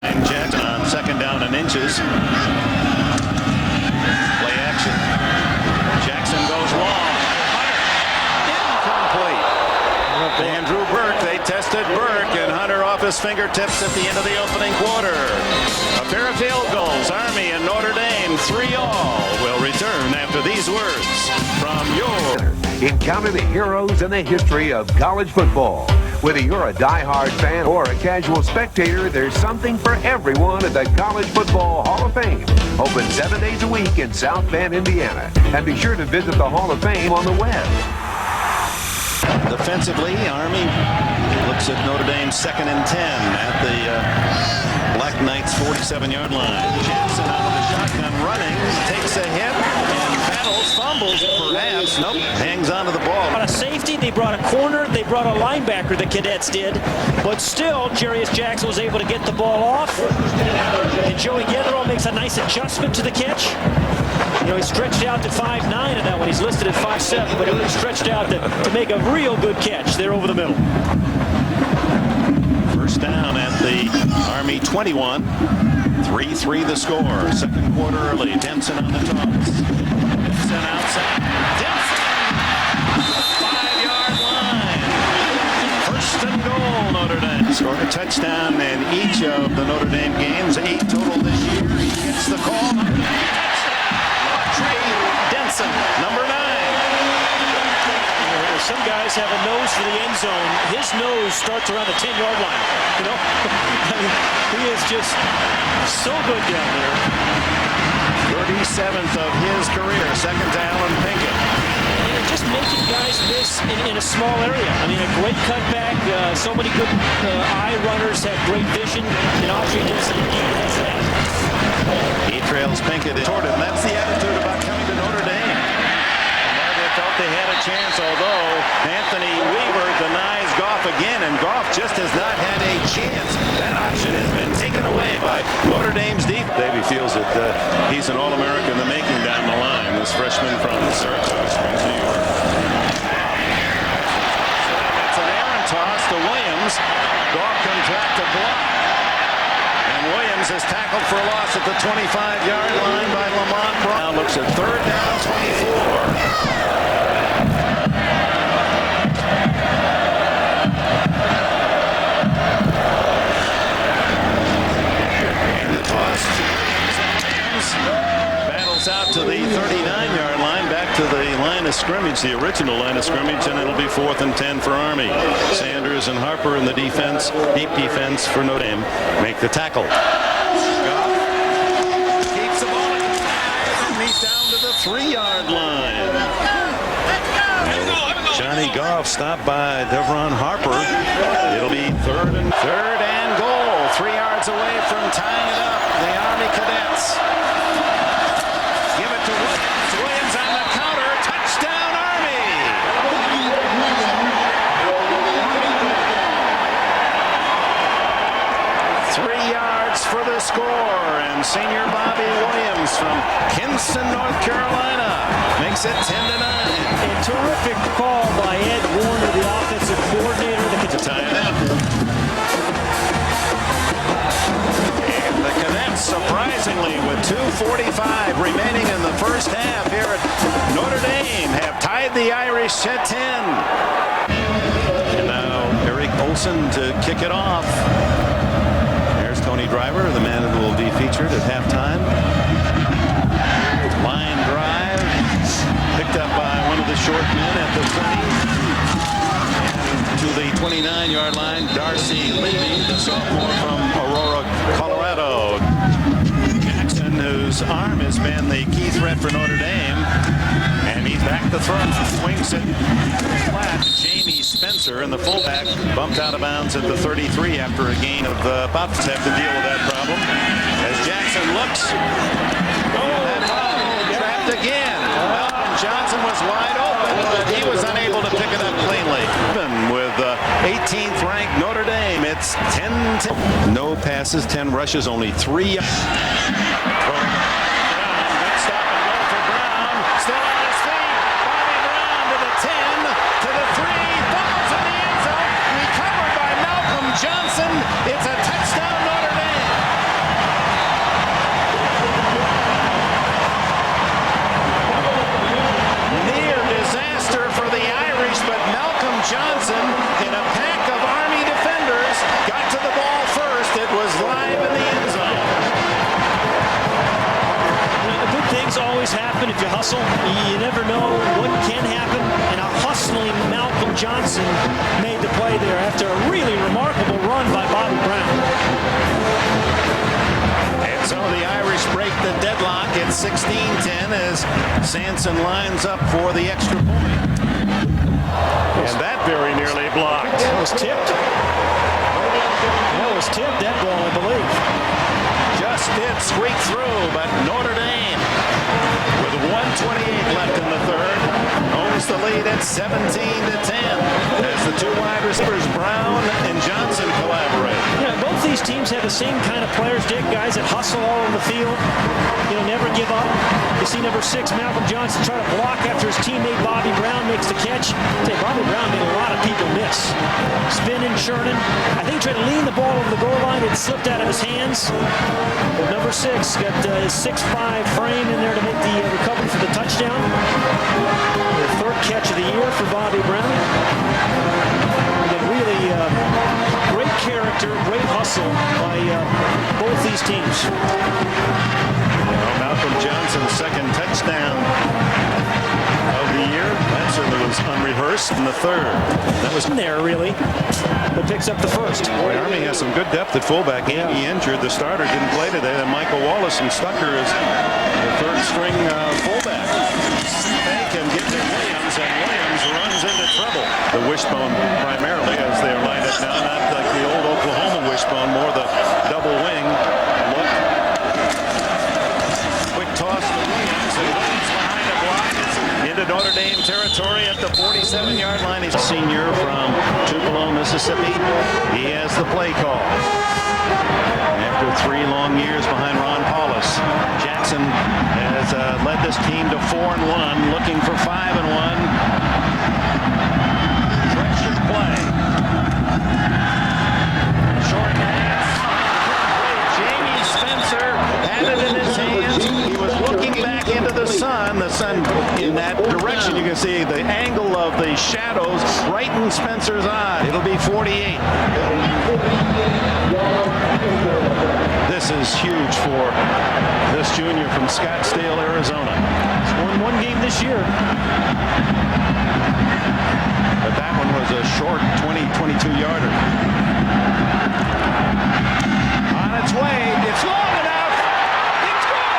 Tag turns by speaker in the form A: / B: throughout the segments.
A: Jackson on second down and inches. Play action. Jackson goes long. Incomplete. Andrew Burke. They tested Burke, and Hunter off his fingertips at the end of the opening quarter. A pair of field goals. Army and Notre Dame 3-all will return after these words from your...
B: Encounter the heroes and the history of college football. Whether you're a die-hard fan or a casual spectator, there's something for everyone at the College Football Hall of Fame. Open 7 days a week in South Bend, Indiana. And be sure to visit the Hall of Fame on the web.
A: Defensively, Army looks at Notre Dame's 2nd and 10 at the Black Knights' 47-yard line. Jackson out of the shotgun running, takes a hit, and battles, fumbles, perhaps. Nope, hangs onto the ball.
C: On a safety, they brought a corner, they brought a linebacker, the Cadets did. But still, Jarius Jackson was able to get the ball off. And Joey Yetherall makes a nice adjustment to the catch. You know, he stretched out to 5'9" in that one. He's listed at 5'7", but he really stretched out to make a real good catch there over the middle.
A: First down at the Army 21. 3-3 the score. Second quarter early. Denson on the toss. Denson outside. Denson! 5-yard line. First and goal, Notre Dame. Scored a touchdown in each of the Notre Dame games. 8 total this year. He gets the call. Denson, number 9.
C: Some guys have a nose for the end zone. His nose starts around the 10-yard line. You know, I mean, he is just so good down there.
A: 37th of his career. Second to Alan Pinkett.
C: And just making guys miss in a small area. I mean, a great cutback. So many good eye runners have great vision. And Audrey Denson has that.
A: He trails Pinkett toward him. That's the attitude about coming to Notre Dame. They thought they had a chance, although Anthony Weaver denies Goff again, and Goff just has not had a chance. That option has been taken away by Notre Dame's deep. Davey feels that he's an All-American in the making down the line, this freshman from Syracuse, New York. It's an errant toss to Williams. Goff comes back to block. And Williams is tackled for a loss at the 25-yard line by Lamont Brown. Now looks at third down, 24. Battles out to the 39-yard line, back to the line of scrimmage, the original line of scrimmage, and it'll be 4th and 10 for Army. Sanders and Harper in the defense, deep defense for Notre Dame, make the tackle. Goff keeps the ball, and he's down to the 3-yard line. Johnny Goff stopped by Devron Harper. It'll be third and goal. 3 yards away from tying it up. The Army Cadets. Give it to Williams. Williams on the counter. Touchdown, Army! Three yards for the score. And senior Bobby Williams from Kinston, North Carolina, makes it 10-9.
C: A terrific call by Ed Warner, the offensive coordinator.
A: To tie it up. And the Cadets, surprisingly, with 2:45 remaining in the first half here at Notre Dame, have tied the Irish at 10. And now Eric Olson to kick it off. There's Tony Driver, the man who will be featured at halftime. Line drive, picked up by one of the short men at the 20. To the 29-yard line, Darcy Levy, the sophomore from Aurora, Colorado. Jackson, whose arm has been the key threat for Notre Dame, and he's back to throw. Swings it flat. Jamie Spencer, and the fullback, bumped out of bounds at the 33 after a gain of about to have to deal with that problem. As Jackson looks, trapped again. Malcolm Johnson was wide open, but he was unable to pick it up cleanly. With 18th ranked Notre Dame, it's 10-10. No passes, 10 rushes, only 3. Good stop and go for Brown. Still on his feet. Bobby Brown to the 10, to the 3, falls in the end zone. Recovered by Malcolm Johnson. It's a touchdown, Notre Dame.
C: always happen if you hustle. You never know what can happen. And a hustling Malcolm Johnson made the play there after a really remarkable run by Bobby Brown.
A: And so the Irish break the deadlock at 16-10 as Sanson lines up for the extra point. And that very nearly blocked.
C: That was tipped. That was tipped, that ball, I believe.
A: Just did squeak through, but Notre Dame, with 1:28 left in the third, owns the lead at 17-10 as the two wide receivers, Brown and Johnson, collaborate.
C: Yeah, both these teams have the same kind of players, Dick, guys that hustle all over the field, never give up. You see number 6, Malcolm Johnson, try to block after his teammate Bobby Brown makes the catch. Bobby Brown made a lot of people miss. Spinning, churning. I think he tried to lean the ball over the goal line. It slipped out of his hands. Number 6 got his 6'5" frame in there to make the recovery for the touchdown. The third catch of the year for Bobby Brown. Again, really great character, great hustle by both these teams.
A: Malcolm Johnson's second touchdown of the year. That certainly was unrehearsed in the third. That was
C: in there, really. That picks up the first.
A: Boy, Army has some good depth at fullback. Andy injured. The starter didn't play today. Then Michael Wallace and Stucker is the third string fullback. They can get to Williams, and Williams runs into trouble. The wishbone primarily, as they are lined up now, not like the old Oklahoma wishbone, more the double wing look. Quick toss to Williams, and Williams behind the block into Notre Dame territory at the 47-yard line. He's a senior from Tupelo, Mississippi. He has the play call. After 3 long years behind Ron Paulus, Jackson has led this team to 4-1, looking for 5-1. Pressure play. Short pass. Jamie Spencer had it in his hands. He was looking back into the sun in that direction. You can see the angle of the shadows right in Spencer's eye. It'll be 48. This is huge for this junior from Scottsdale, Arizona.
C: He's won one game this year.
A: But that one was a short 22-yarder. On its way. It's long enough. It's gone.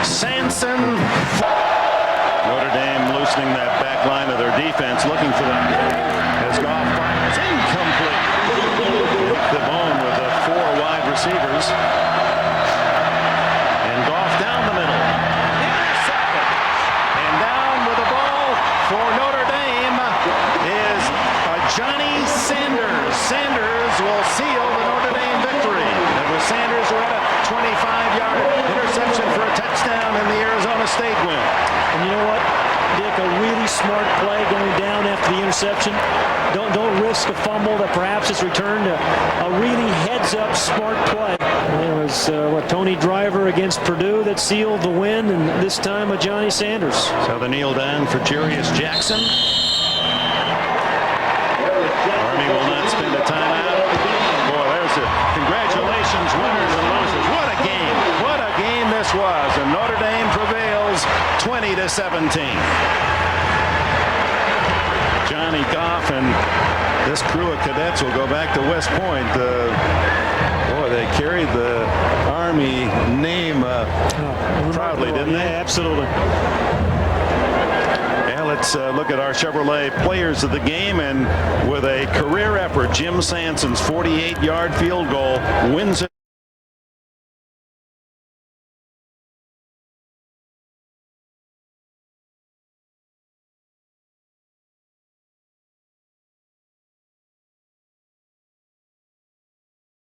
A: Sanson. Notre Dame loosening that back line of their defense, looking for them. As Goff fires incomplete. The bone with the 4 wide receivers. And Goff down the middle. Intercepted. And down with the ball for Notre Dame is Johnny Sanders. Sanders will seal the Notre Dame victory. It was Sanders who had a 25-yard interception for a touchdown in the Arizona State win.
C: And you know what, Dick, a really smart play going down after the interception. Don't risk a fumble that perhaps is returned. A really heads-up smart play. It was Tony Driver against Purdue that sealed the win, and this time a Johnny Sanders.
A: So the kneel down for Jarius Jackson. Army will not spend a timeout. Boy, there's a congratulations, winners and losers. What a game. What a game this was. And Notre Dame prevails 20-17. Johnny Goff and this crew of cadets will go back to West Point. Boy, they carried the Army name proudly, didn't they?
C: Yeah, absolutely.
A: Yeah, let's look at our Chevrolet players of the game. And with a career effort, Jim Sanson's 48-yard field goal wins it.